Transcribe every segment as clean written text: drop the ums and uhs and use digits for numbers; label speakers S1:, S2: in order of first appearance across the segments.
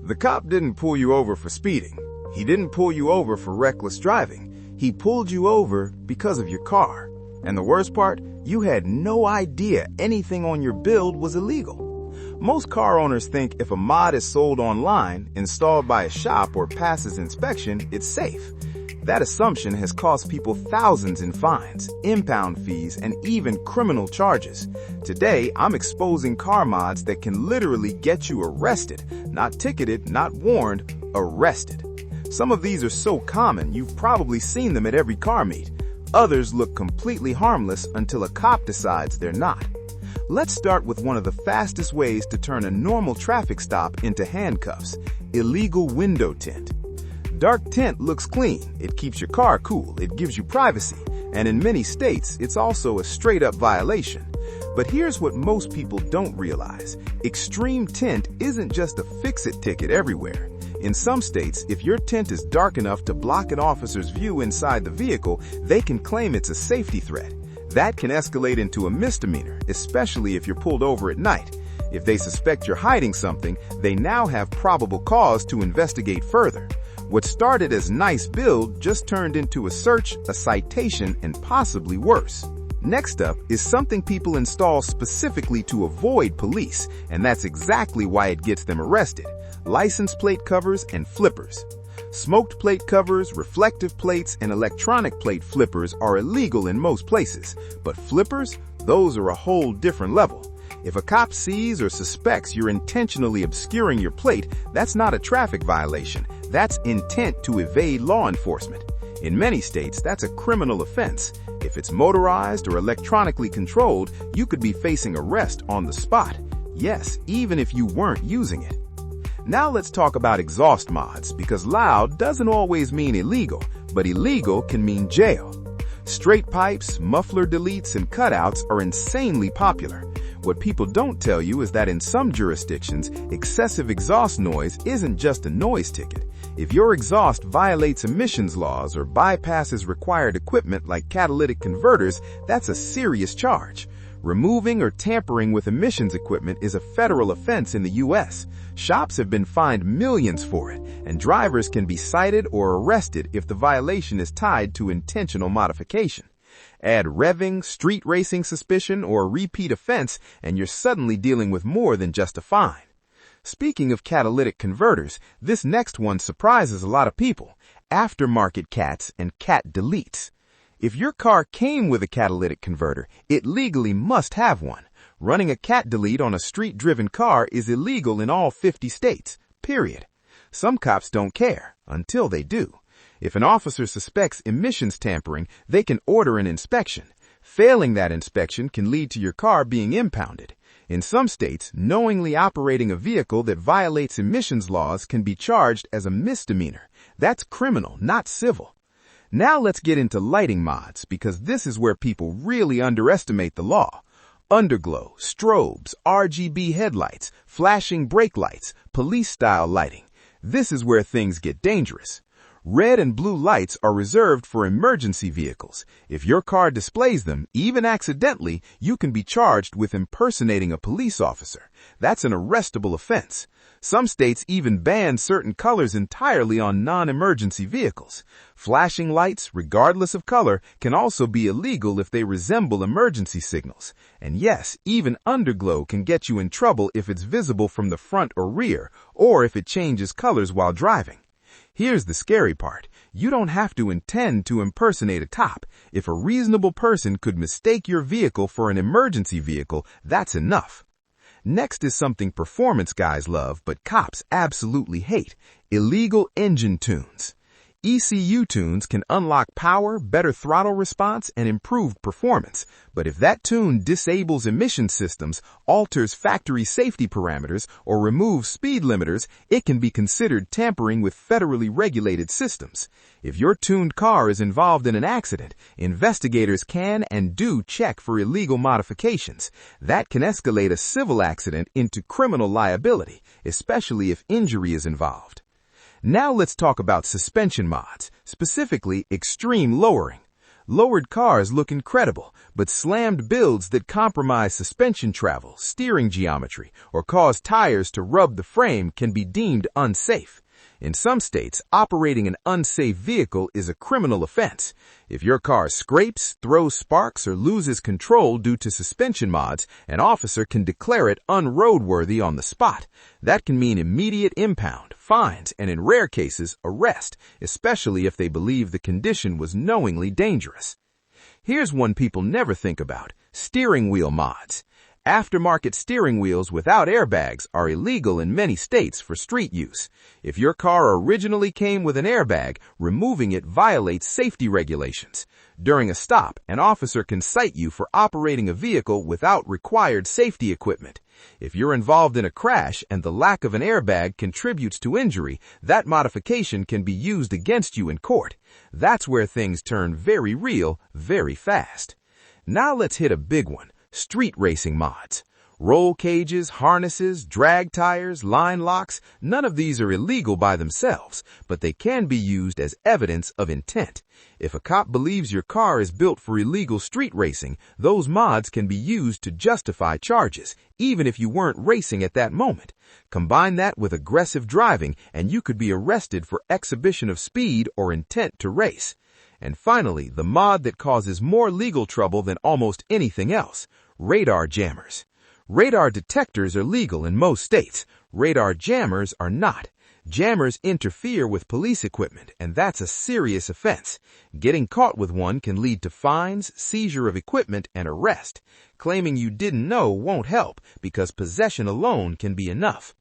S1: The cop didn't pull you over for speeding. He didn't pull you over for reckless driving. He pulled you over because of your car. And the worst part, you had no idea anything on your build was illegal. Most car owners think if a mod is sold online, installed by a shop, or passes inspection, it's safe. That assumption has cost people thousands in fines, impound fees, and even criminal charges. Today, I'm exposing car mods that can literally get you arrested. Not ticketed, not warned, arrested. Some of these are so common, you've probably seen them at every car meet. Others look completely harmless until a cop decides they're not. Let's start with one of the fastest ways to turn a normal traffic stop into handcuffs: illegal window tint. Dark tint looks clean, it keeps your car cool, it gives you privacy, and in many states, it's also a straight-up violation. But here's what most people don't realize. Extreme tint isn't just a fix-it ticket everywhere. In some states, if your tint is dark enough to block an officer's view inside the vehicle, they can claim it's a safety threat. That can escalate into a misdemeanor, especially if you're pulled over at night. If they suspect you're hiding something, they now have probable cause to investigate further. What started as nice build just turned into a search, a citation, and possibly worse. Next up is something people install specifically to avoid police, and that's exactly why it gets them arrested: license plate covers and flippers. Smoked plate covers, reflective plates, and electronic plate flippers are illegal in most places, but flippers, those are a whole different level. If a cop sees or suspects you're intentionally obscuring your plate, that's not a traffic violation. That's intent to evade law enforcement. In many states, that's a criminal offense. If it's motorized or electronically controlled, you could be facing arrest on the spot. Yes, even if you weren't using it. Now let's talk about exhaust mods, because loud doesn't always mean illegal, but illegal can mean jail. Straight pipes, muffler deletes, and cutouts are insanely popular. What people don't tell you is that in some jurisdictions, excessive exhaust noise isn't just a noise ticket. If your exhaust violates emissions laws or bypasses required equipment like catalytic converters, that's a serious charge. Removing or tampering with emissions equipment is a federal offense in the U.S. Shops have been fined millions for it, and drivers can be cited or arrested if the violation is tied to intentional modification. Add revving, street racing suspicion, or a repeat offense, and you're suddenly dealing with more than just a fine. Speaking of catalytic converters, this next one surprises a lot of people: aftermarket cats and cat deletes. If your car came with a catalytic converter, it legally must have one. Running a cat delete on a street-driven car is illegal in all 50 states, period. Some cops don't care, until they do. If an officer suspects emissions tampering, they can order an inspection. Failing that inspection can lead to your car being impounded. In some states, knowingly operating a vehicle that violates emissions laws can be charged as a misdemeanor. That's criminal, not civil. Now let's get into lighting mods, because this is where people really underestimate the law. Underglow, strobes, RGB headlights, flashing brake lights, police-style lighting. This is where things get dangerous. Red and blue lights are reserved for emergency vehicles. If your car displays them, even accidentally, you can be charged with impersonating a police officer. That's an arrestable offense. Some states even ban certain colors entirely on non-emergency vehicles. Flashing lights, regardless of color, can also be illegal if they resemble emergency signals. And yes, even underglow can get you in trouble if it's visible from the front or rear, or if it changes colors while driving. Here's the scary part. You don't have to intend to impersonate a cop. If a reasonable person could mistake your vehicle for an emergency vehicle, that's enough. Next is something performance guys love, but cops absolutely hate: illegal engine tunes. ECU tunes can unlock power, better throttle response, and improved performance. But if that tune disables emission systems, alters factory safety parameters, or removes speed limiters, it can be considered tampering with federally regulated systems. If your tuned car is involved in an accident, investigators can and do check for illegal modifications. That can escalate a civil accident into criminal liability, especially if injury is involved. Now let's talk about suspension mods, specifically extreme lowering. Lowered cars look incredible, but slammed builds that compromise suspension travel, steering geometry, or cause tires to rub the frame can be deemed unsafe. In some states, operating an unsafe vehicle is a criminal offense. If your car scrapes, throws sparks, or loses control due to suspension mods, an officer can declare it unroadworthy on the spot. That can mean immediate impound, fines, and in rare cases, arrest, especially if they believe the condition was knowingly dangerous. Here's one people never think about: steering wheel mods. Aftermarket steering wheels without airbags are illegal in many states for street use. If your car originally came with an airbag, removing it violates safety regulations. During a stop, an officer can cite you for operating a vehicle without required safety equipment. If you're involved in a crash and the lack of an airbag contributes to injury, that modification can be used against you in court. That's where things turn very real, very fast. Now let's hit a big one: street racing mods. Roll cages, harnesses, drag tires, line locks, none of these are illegal by themselves, but they can be used as evidence of intent. If a cop believes your car is built for illegal street racing, those mods can be used to justify charges, even if you weren't racing at that moment. Combine that with aggressive driving, and you could be arrested for exhibition of speed or intent to race. And finally, the mod that causes more legal trouble than almost anything else: radar jammers. Radar detectors are legal in most states. Radar jammers are not. Jammers interfere with police equipment, and that's a serious offense. Getting caught with one can lead to fines, seizure of equipment, and arrest. Claiming you didn't know won't help, because possession alone can be enough.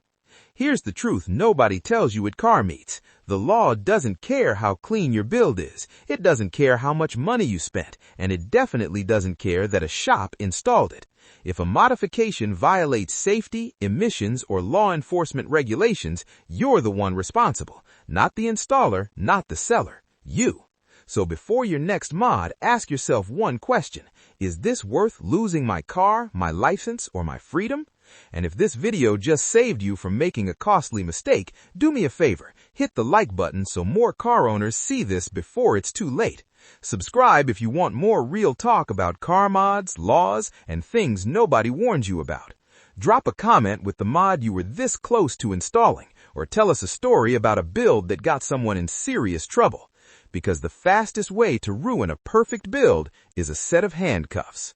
S1: Here's the truth nobody tells you at car meets: the law doesn't care how clean your build is, it doesn't care how much money you spent, and it definitely doesn't care that a shop installed it. If a modification violates safety, emissions, or law enforcement regulations, you're the one responsible. Not the installer, not the seller. You. So before your next mod, ask yourself one question: is this worth losing my car, my license, or my freedom? And if this video just saved you from making a costly mistake, do me a favor, hit the like button so more car owners see this before it's too late. Subscribe if you want more real talk about car mods, laws, and things nobody warned you about. Drop a comment with the mod you were this close to installing, or tell us a story about a build that got someone in serious trouble. Because the fastest way to ruin a perfect build is a set of handcuffs.